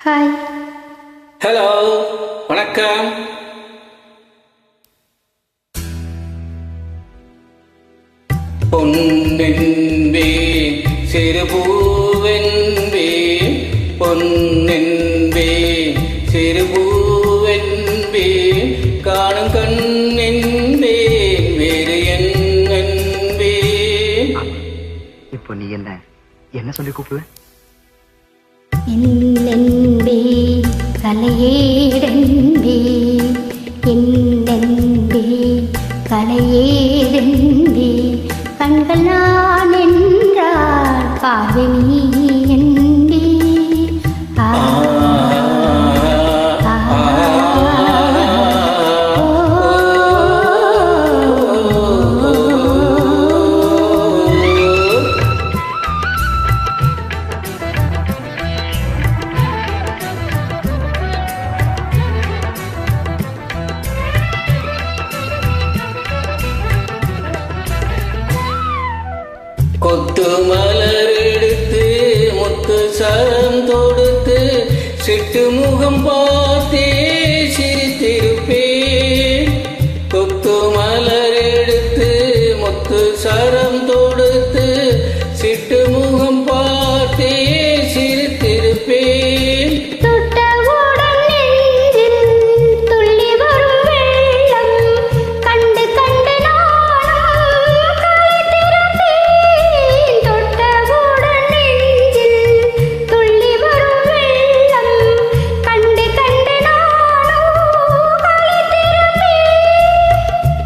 Hi. Hello, வணக்கம். பொன்னென்பேன் சிறுபூவென்பேன், பொன்னென்பேன் சிறுபூவென்பேன், காணும் கண்ணென்பேன் வேறு என்பேன். இப்போ நீ என்ன சொல்லி கூப்பிடுவ? என்னென்பே கலையேடென்பே, என்னென்பே கலையேடென்பே, கண்கள் நான் என்றால் பார்வை நீ என்பே. கொத்து மலர் எடுத்து முத்து சரம் தொடுத்து சிட்டு முகம் பார்த்தே சிரித்திருப்பேன். கொத்து மலர் எடுத்து முத்து சரம் தொடுத்து சிட்டு முகம் பார்த்தே சிரித்திருப்பேன்.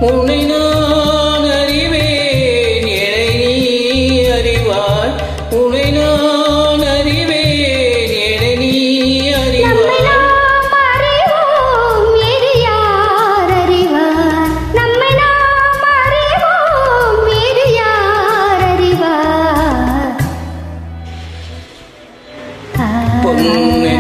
உன்னை நான் அறிவேன், என்னை நீ அறிவாய். உன்னை நான் அறிவேன், என்னை நீ அறிவாய். பொன்னென்பேன்